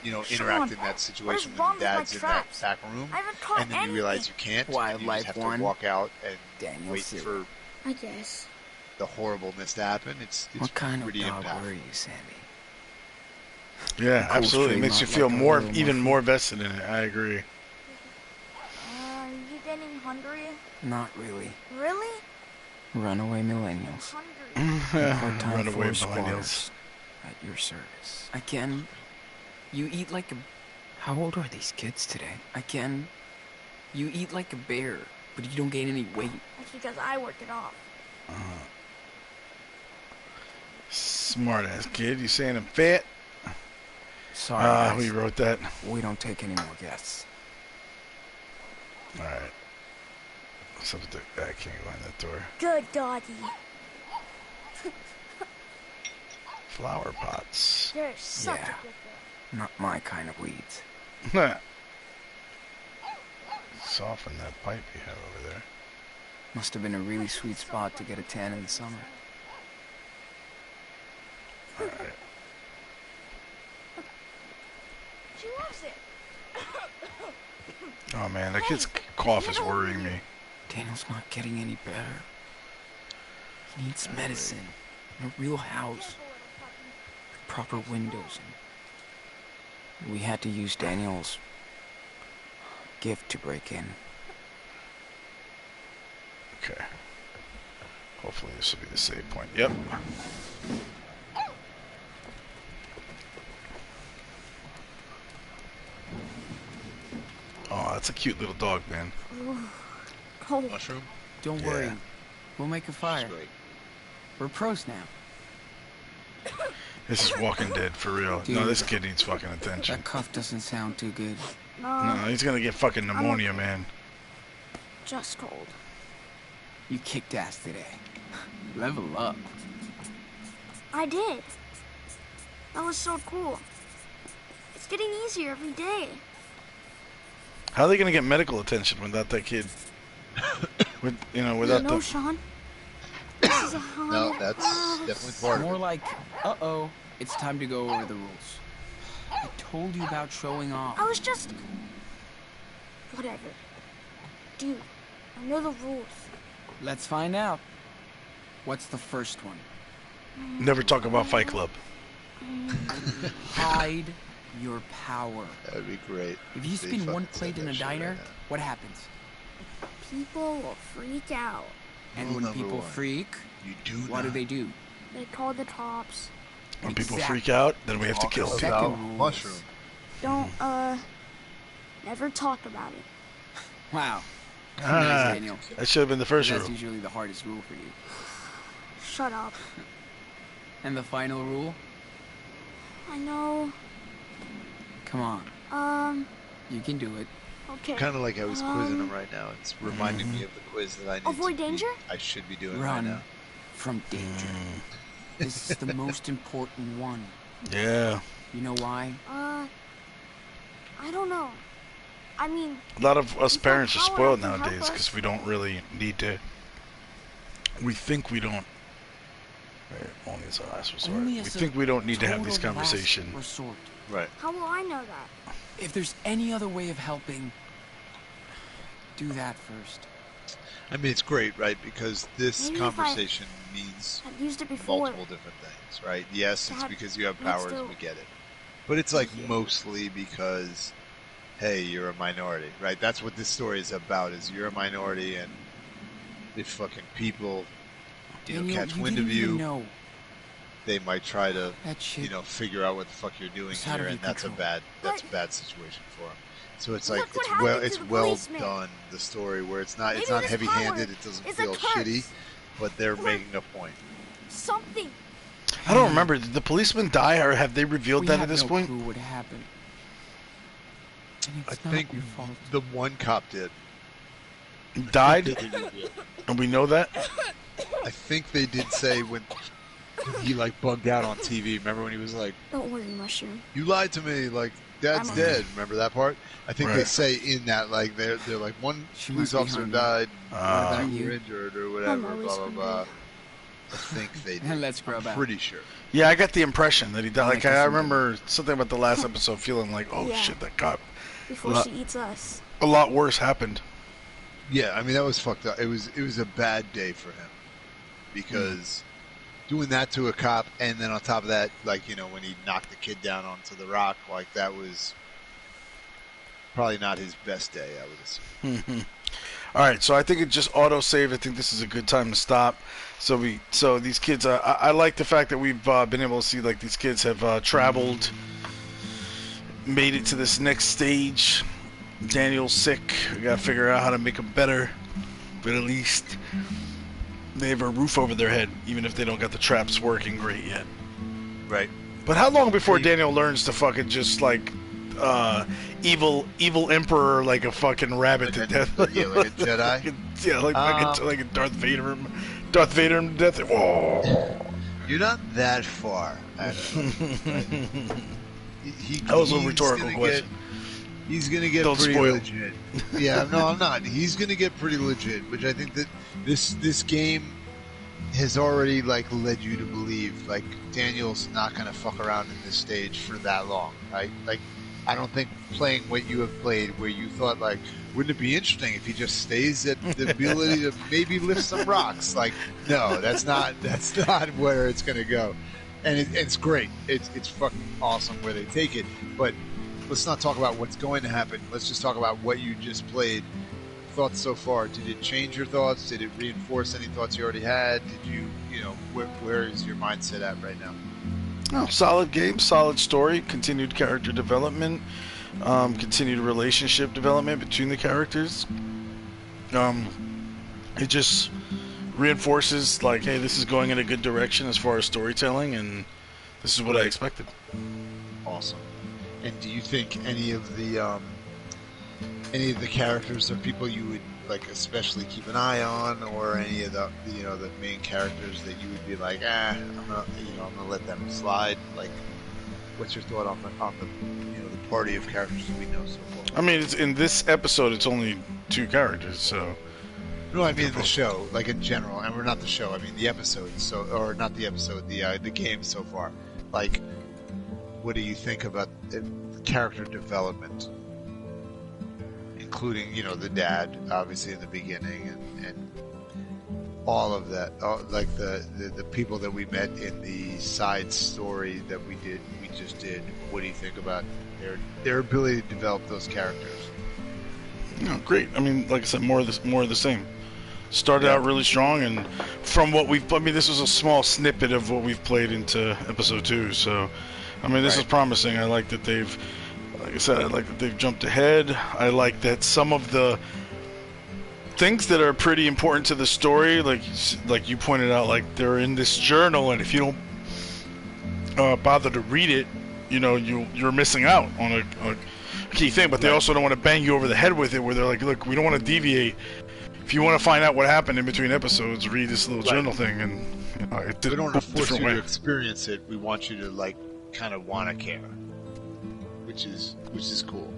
Sean, interact in that what situation is when wrong your with my dad's in that traps? back room, I haven't caught and then you realize you anything. can't. and you Wildlife just have one. to walk out and Daniel wait City. for I guess. the horribleness to happen. It's What kind of pretty dog impactful. were you, Sandy? Yeah, Cool absolutely. It straight makes you up feel like a more, little even muffin. more vested in it. I agree. Are you getting hungry? Not really. Really? Runaway millennials. Hungry. Part-time Runaway force millennials. squatters at your service. Again, you eat like a. How old are these kids today? Again, you eat like a bear, but you don't gain any weight. That's because I work it off. Smart ass kid. You saying I'm fat? Sorry, guys. We wrote that. We don't take any more guests. All right. What's up with the? I can't go in that door. Good doggy. Flower pots. You're such Yeah. a good girl. Not my kind of weeds. Soften that pipe you have over there. Must have been a really sweet spot to get a tan in the summer. All right. She loves it. Oh man, that kid's cough is worrying me. Daniel's not getting any better. He needs medicine. And a real house. Proper windows. And we had to use Daniel's gift to break in. Okay. Hopefully this will be the save point. Yep. Oh, that's a cute little dog, man. Cold. Mushroom. Don't Yeah. worry. We'll make a fire. Great. We're pros now. This is Walking Dead for real. No, Dude. this kid needs fucking attention. That cuff doesn't sound too good. No, he's gonna get fucking pneumonia, man. Just cold. You kicked ass today. Level up. I did. That was so cool. It's getting easier every day. How are they gonna get medical attention without that kid? Without No, the. Sean. This is a hard No, that's definitely part of More it. like, uh-oh, it's time to go over the rules. I told you about showing off. I was just... Whatever. Dude, I know the rules. Let's find out. What's the first one? Never talk about Fight Club. Hide your power. That'd be great. If you They spin fucking one said plate in that a shit diner, right now. what happens? People will freak out. And Rule when number people one. freak, You do what do not they do? They call the cops. When people Exactly. freak out, then we have to talk kill them. Second about rule is- mushroom. Don't, never talk about it. Wow. Ah, Nice, Daniel. that should have been the first That's rule. usually the hardest rule for you. Shut up. And the final rule? I know. Come on, you can do it. Okay. Kind of like how he's quizzing him right now. It's reminding me of the quiz that I need Avoid to be- danger? I should be doing right Run now. from danger. This is the most important one. Yeah. You know why? I don't know. I mean, A lot of us you parents are thought Power spoiled Up would help nowadays because us? we don't really need to. We think we don't. Right, only as a last resort. Only We as a think we don't need to have these total last conversations. resort. Right. How will I know that? If there's any other way of helping, do that first. I mean, it's great, right? Because this Maybe if I- conversation means I've used it before. multiple different things, right? Yes, it's Dad, because you have let's powers, do- we get it. But it's like Yeah. mostly because, hey, you're a minority, right? That's what this story is about, is you're a minority and if fucking people, Daniel, catch you wind didn't of even you, know they might try to, that shit. figure out what the fuck you're doing It's out here, of and your that's a control. bad situation for them. So it's Look like what it's happened well to it's the well policeman. done, the story where it's not Maybe it's not this heavy-handed, power it doesn't is a feel curse. shitty, but they're Or- making a point. Something. I don't remember. Did the policeman die, or have they revealed We that have at this no point? clue what happened. And I it's not think your fault. the one cop did. He died, and we know that. I think they did say when he like bugged out on TV. Remember when he was like, Don't worry, Mushroom. "You lied to me, like Dad's I'm dead." Remember that part? I think they Right. say in that like they're like one She police must be officer hungry. died, Ah. and you were injured or I'm whatever. always Blah blah blah. hungry. I think they And did. let's grub I'm out. pretty sure. Yeah, I got the impression that he died. I'll Like make us I something. remember something about the last episode, feeling like, oh Yeah. shit, that cop. Before Lo- she eats us. A lot worse happened. Yeah, I mean that was fucked up. It was a bad day for him because doing that to a cop, and then on top of that, like when he knocked the kid down onto the rock, like that was probably not his best day. I would assume. All right, so I think it just auto saved. I think this is a good time to stop. So these kids, I like the fact that we've been able to see like these kids have traveled, made it to this next stage. Daniel's sick. We gotta figure out how to make him better, but at least they have a roof over their head, even if they don't got the traps working great yet. Right. But how long before Daniel learns to fucking just like evil emperor like a fucking rabbit to death? Yeah, like a Jedi. Yeah, like a Darth Vader him to death. Whoa. You're not that far. Adam. That was a he's rhetorical gonna question. He's gonna get Don't pretty spoil. legit. Yeah, no, I'm not. He's gonna get pretty legit, which I think that this game has already like led you to believe like Daniel's not gonna fuck around in this stage for that long, right? Like I don't think playing what you have played, where you thought like, wouldn't it be interesting if he just stays at the ability to maybe lift some rocks? Like, no, that's not where it's gonna go, and it's great. It's fucking awesome where they take it, but. Let's not talk about what's going to happen. Let's just talk about what you just played. Thoughts so far. Did it change your thoughts? Did it reinforce any thoughts you already had? Did where is your mindset at right now? Oh, solid game, solid story, continued character development, continued relationship development between the characters. It just reinforces like, hey, this is going in a good direction as far as storytelling, and this is what I expected. Awesome. And do you think any of the characters are people you would like especially keep an eye on, or any of the the main characters that you would be like, I'm gonna let them slide? Like, what's your thought on the party of characters that we know so far? I mean, it's in this episode, it's only 2 characters, so. No, I mean the show, like in general, and we're not the show. I mean the episode. So, or not the episode, the game so far. Like, what do you think about the character development, including the dad, obviously in the beginning, and all of that, like the people that we met in the side story that we just did. What do you think about their ability to develop those characters? Great. I mean, like I said, more of the same. Started out really strong, and from what this was a small snippet of what we've played into episode 2, so I mean, this is promising. I like that like I said, I like that they've jumped ahead. I like that some of the things that are pretty important to the story, like you pointed out, like they're in this journal, and if you don't bother to read it, you're missing out on a key thing. But they also don't want to bang you over the head with it, where they're like, look, we don't want to deviate. If you want to find out what happened in between episodes, read this little journal thing, and it did We don't want to force you way. to experience it. We want you to kind of want to care, which is cool.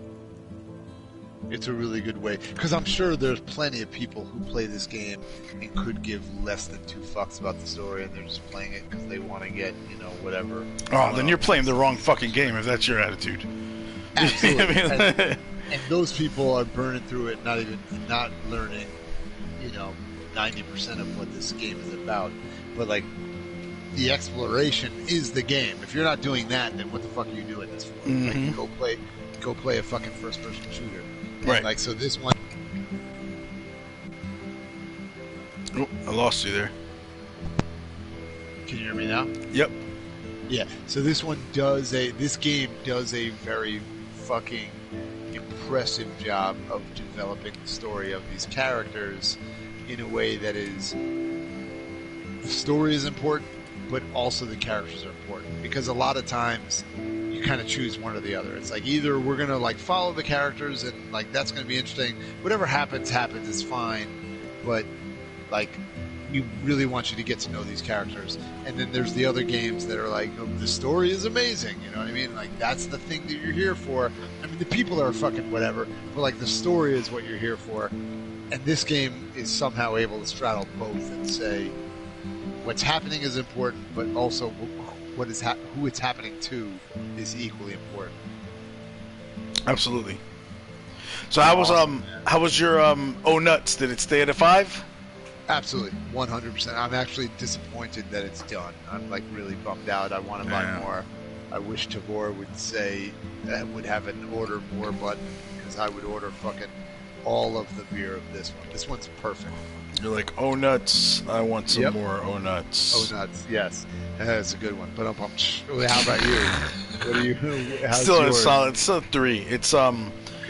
It's a really good way, because I'm sure there's plenty of people who play this game and could give less than 2 fucks about the story, and they're just playing it because they want to get, whatever. Oh, then you're playing the wrong fucking game if that's your attitude. Absolutely. I mean, and those people are burning through it, not learning, 90% of what this game is about. But like, the exploration is the game. If you're not doing that, then what the fuck are you doing this for? Mhm. Like, go play a fucking first-person shooter. And Right. like, so this one. Oh, I lost you there. Can you hear me now? Yep. Yeah. So this game does a very fucking impressive job of developing the story of these characters in a way that is, the story is important, but also the characters are important, because a lot of times you kind of choose one or the other. It's like, either we're gonna like follow the characters and like that's gonna be interesting. Whatever happens is fine, but like, we really want you to get to know these characters. And then there's the other games that are like, oh, the story is amazing, you know what I mean? Like, that's the thing that you're here for. I mean, the people are fucking whatever, but like, the story is what you're here for. And this game is somehow able to straddle both and say, what's happening is important, but also who it's happening to is equally important. Absolutely. So how was your Oh Nuts? Did it stay at a 5? Absolutely, 100%. I'm actually disappointed that it's done. I'm like really bummed out. I want to buy more. I wish Tavor would say would have an order more button, because I would order fucking all of the beer of this one. This one's perfect. You're like, Oh Nuts, I want some Yep. more Oh Nuts. Oh, nuts! Yes, that's a good one. But how about you? What do you? How's Still yours? a solid. It's a 3. It's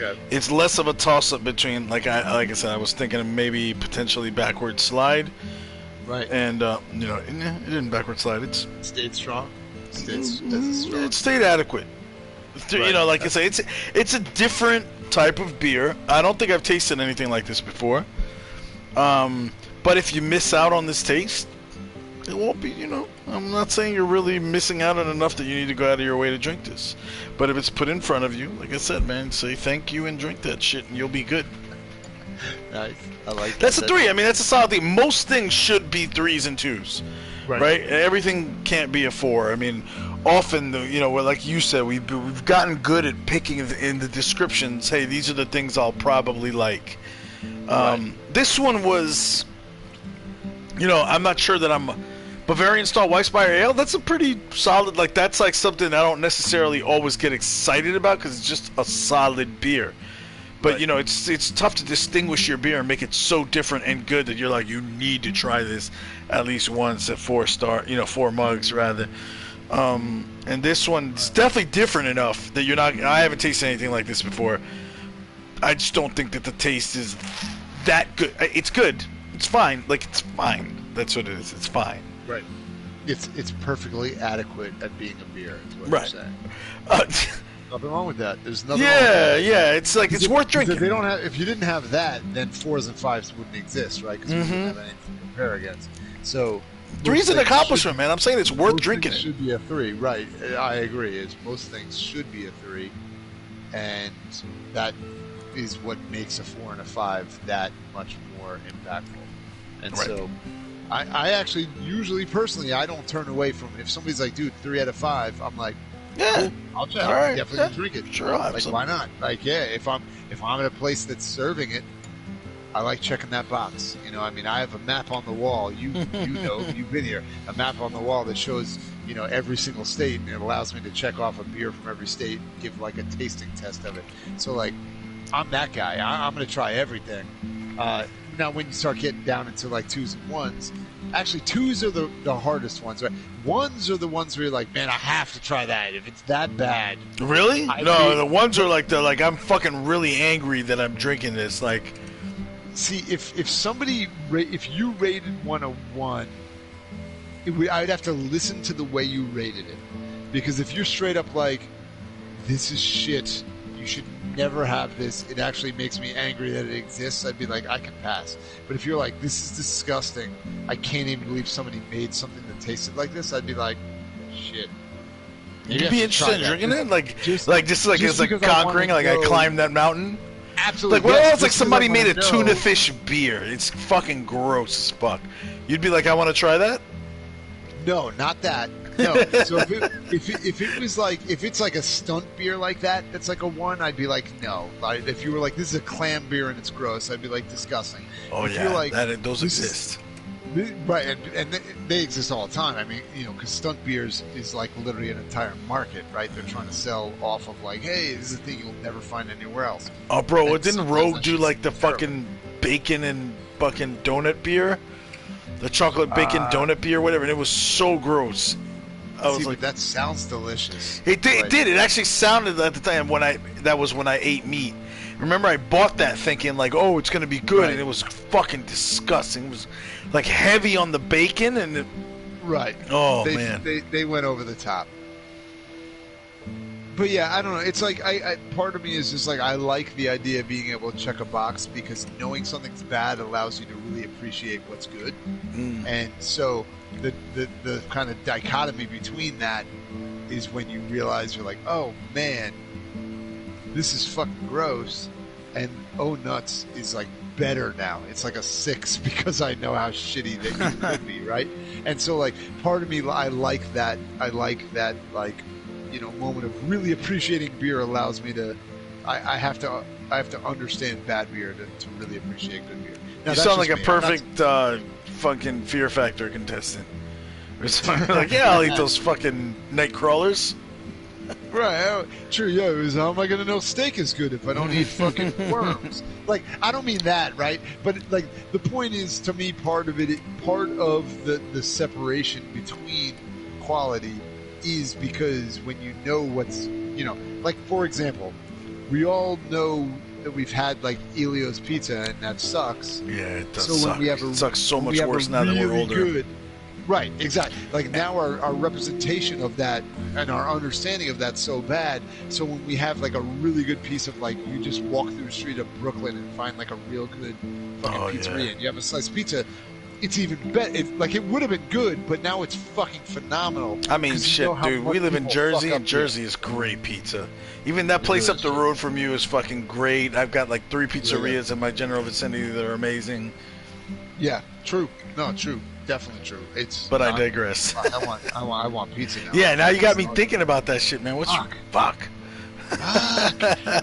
Okay. It's less of a toss-up between, like I said, I was thinking of maybe potentially backward slide, Right. and it didn't backward slide. It's Stayed strong. Stayed strong. it stayed adequate. Right. Like I say, it's a different type of beer. I don't think I've tasted anything like this before. But if you miss out on this taste, it won't be. I'm not saying you're really missing out on enough that you need to go out of your way to drink this. But if it's put in front of you, like I said, man, say thank you and drink that shit, and you'll be good. Nice. I like that. That's a 3. I mean, that's a solid thing. Most things should be 3s and 2s, right? Everything can't be a 4. I mean, often, like you said, we've gotten good at picking in the descriptions. Hey, these are the things I'll probably like. This one was, I'm not sure that I'm. Bavarian Style Weißbier Ale, that's a pretty solid, like, that's like something I don't necessarily always get excited about, because it's just a solid beer. But, it's tough to distinguish your beer and make it so different and good that you're like, you need to try this at least once at 4 mugs, rather. And this one's definitely different enough that I haven't tasted anything like this before. I just don't think that the taste is that good. It's good. It's fine. Like, it's fine. That's what it is. It's fine. Right. It's perfectly adequate at being a beer, is what Right. you're saying. Nothing wrong with that. There's nothing wrong with that. Yeah. It's like, it's worth drinking. If they don't have, if you didn't have that, then 4s and 5s wouldn't exist, right? Because we wouldn't have anything to compare against. So 3's an accomplishment, man. I'm saying it's worth drinking It it. should be a 3, right? I agree. Most things should be a 3, and that is what makes a 4 and a 5 that much more impactful. And Right. so, I actually usually personally I don't turn away from it. If somebody's like, dude, 3 out of 5, I'm like, Yeah. cool, I'll try. All right, Definitely yeah. drink it. Sure, I'll have like some. why not? Like, yeah, if I'm at a place that's serving it, I like checking that box. I mean, I have a map on the wall. You've been here. A map on the wall that shows, every single state, and it allows me to check off a beer from every state, and give like a tasting test of it. So like, I'm that guy. I'm going to try everything. Now, when you start getting down into like 2s and 1s, actually 2s are the hardest ones, right? 1s are the ones where you're like, man, I have to try that. If it's that bad. Really? I No, agree. the ones are like, I'm fucking really angry that I'm drinking this. Like, See, if you rated 1 a 1, I'd have to listen to the way you rated it. Because if you're straight up like, this is shit, you should never have this, it actually makes me angry that it exists, I'd be like, I can pass. But if you're like, this is disgusting, I can't even believe somebody made something that tasted like this, I'd be like, shit. Maybe you'd I be should try interested in that. drinking it? Like, just it's like because I conquering, wanna like I go- climbed that mountain? absolutely. Like, yes, well, it's like just 'cause somebody I made a wanna know. tuna fish beer. It's fucking gross as fuck. You'd be like, I want to try that? No, not that. No. So if it was like, if it's like a stunt beer like that, that's like a 1, I'd be like, no. Like, if you were like, this is a clam beer and it's gross, I'd be like, disgusting. Oh, If yeah. you're like, Those this is- exist. Right, and they exist all the time. I mean, you know, because stunt beers is like literally an entire market, right? They're trying to sell off of like, hey, this is a thing you'll never find anywhere else. Oh, bro, And didn't sometimes Rogue that do shit's like the terrible. fucking bacon and fucking donut beer? The chocolate bacon donut beer, whatever, and it was so gross. I was See, like, but that sounds delicious. it did. It Like, did. It actually sounded at the time that was when I ate meat. Remember, I bought that thinking like, oh, it's gonna be good, Right. and it was fucking disgusting. It was like heavy on the bacon, and it, Right. oh they, man, they went over the top. But yeah, I don't know. It's like I part of me is just like I like the idea of being able to check a box because knowing something's bad allows you to really appreciate what's good. And so the kind of dichotomy between that is when you realize you're like, oh man, this is fucking gross, and oh nuts is like better now. It's like a 6 because I know how shitty that you could be, right? And so like part of me, I like that like, you know, moment of really appreciating beer allows me to. I have to understand bad beer to really appreciate good beer. Now, you that's sound just like a me. I'm not- perfect fucking Fear Factor contestant. Or something like, yeah, I'll eat those fucking night crawlers. Right, true, yeah. It was, how am I going to know steak is good if I don't eat fucking worms? Like, I don't mean that, right? But, like, the point is, to me, part of the separation between quality is because when you know what's, you know, like, for example, we all know that we've had, like, Elio's Pizza, and that sucks. Yeah, it does So suck. when we have It sucks so when much we have worse a now that we're really older. good- Right, exactly. Like now our representation of that and our understanding of that's so bad. So when we have like a really good piece of like, you just walk through the street of Brooklyn and find like a real good fucking pizzeria yeah. and you have a sliced pizza, it's even better. Like it would have been good, but now it's fucking phenomenal. I mean, 'Cause you shit, know how dude. much We live in people Jersey, fuck and up Jersey is great pizza. Even that place really up the is. road from you is fucking great. I've got like 3 pizzerias in my general vicinity that are amazing. Yeah, true. No, true. Definitely true. It's. But I digress. I want pizza now. Yeah, now you got me thinking about that shit, man. What's fuck? All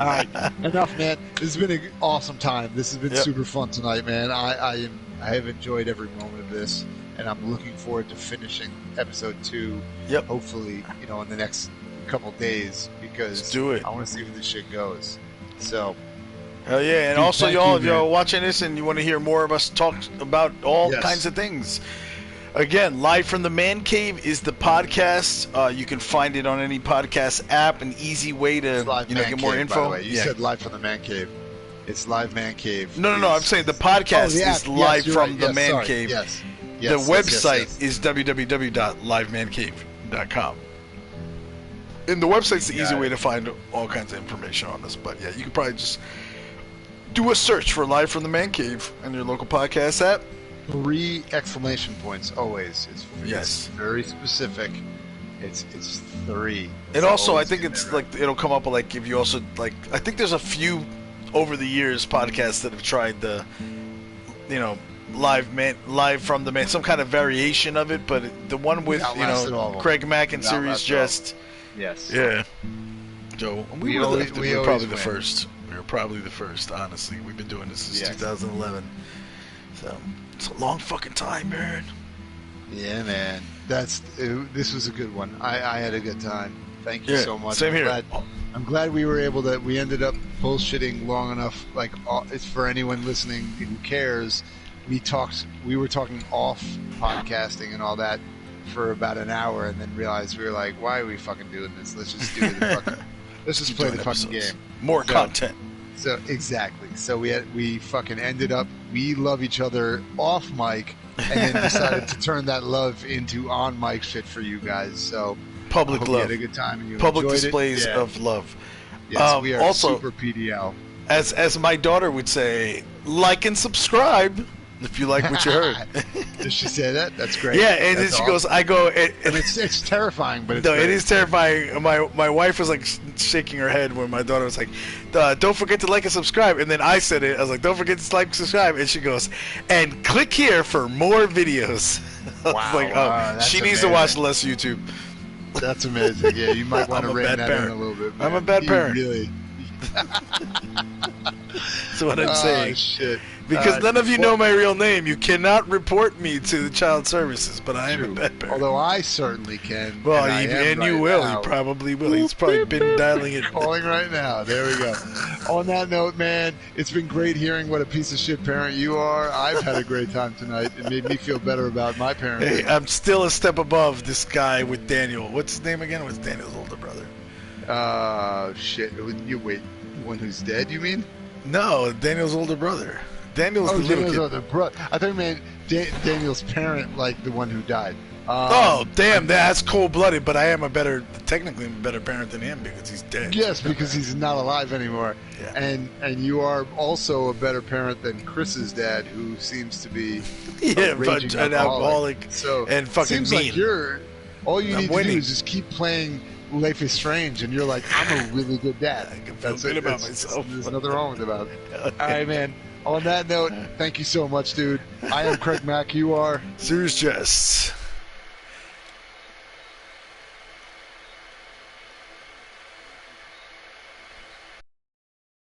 right, enough, man. This has been an awesome time. This has been Yep. super fun tonight, man. I have enjoyed every moment of this, and I'm looking forward to finishing episode 2. Yep. Hopefully, you know, in the next couple days because Let's do it. I want to see where this shit goes. So, Hell yeah, and Dude, also thank y'all, you, if you're man. watching this and you want to hear more of us talk about all Yes. kinds of things, again, Live from the Man Cave is the podcast. You can find it on any podcast app. An easy way to it's Live Man get more Cave, by info. the way. You said live from the Man Cave. It's Live Man Cave. No. I'm saying the podcast the app. is live Yes, you're from right. the Yes, Man sorry. Cave. Yes. The Yes, website is www.livemancave.com. And the website's the easy Got way it. to find all kinds of information on us. But yeah, you can probably just do a search for Live from the Man Cave on your local podcast app. 3 exclamation points always. It's Yes. very specific. It's 3. And also, I think it's like it'll come up like if you also like. I think there's a few over the years podcasts that have tried the, you know, live from the man, some kind of variation of it. But the one with Outlasted all of them. Craig Mack and Serious Outlasted all of Jest, yes. yeah. Joe, we were always probably the win. first. We were probably the first. Honestly, we've been doing this since Yes. 2011. So it's a long fucking time, man. Yeah, man. This was a good one. I had a good time. Thank you Yeah, so much. same here. I'm glad we were able to. We ended up bullshitting long enough. Like, it's for anyone listening who cares. We were talking off podcasting and all that for about an hour, and then realized we were like, "Why are we fucking doing this? Let's just do the fucking. Let's just Keep play doing the fucking episodes. game." More So- content. So exactly. So we fucking ended up. We love each other off mic, and then decided to turn that love into on mic shit for you guys. So Public I hope you love. had a good time and you Public enjoyed displays it. Yeah. of love. Yes, we are also- super PDL. As my daughter would say, like and subscribe. if you like what you heard. Did she say that? That's great. Yeah, and then That's she awesome. goes, I go, And it's terrifying, but it's no, it great. is terrifying. My wife was like shaking her head when my daughter was like, "Don't forget to like and subscribe." And then I said it. I was like, "Don't forget to like and subscribe." And she goes, "And click here for more videos." I was Wow, like, that's she needs to watch less YouTube. That's amazing. Yeah, you might want I'm to a rein bad that in parent. a little bit. I'm man. a bad You parent. Really. That's what I'm saying. Shit. Because none of you know my real name, you cannot report me to the child services. But I am a True. bad parent. Although I certainly can. Well, and I am you right will. now. You probably will. He's probably been dialing it. Calling right now. There we go. On that note, man, it's been great hearing what a piece of shit parent you are. I've had a great time tonight. It made me feel better about my parenting. Hey, I'm still a step above this guy with Daniel. What's his name again? What's Daniel's older brother? Shit. You wait. One who's dead? You mean? No, Daniel's older brother. Daniel's the little Daniel's kid. other brother. I thought you meant Daniel's parent, like the one who died. Oh, damn, that's cold-blooded, but I am technically a better parent than him because he's dead. Yes, because he's not alive anymore. Yeah. And you are also a better parent than Chris's dad, who seems to be Yeah, a but raging an alcoholic So and fucking seems mean. like you're all you I'm need to winning. do is just keep playing Life is Strange, and you're like, I'm a really good dad. I can feel good about myself. There's nothing wrong with about it. All right, man. On that note, thank you so much, dude. I am Craig Mack. You are Serious Jest.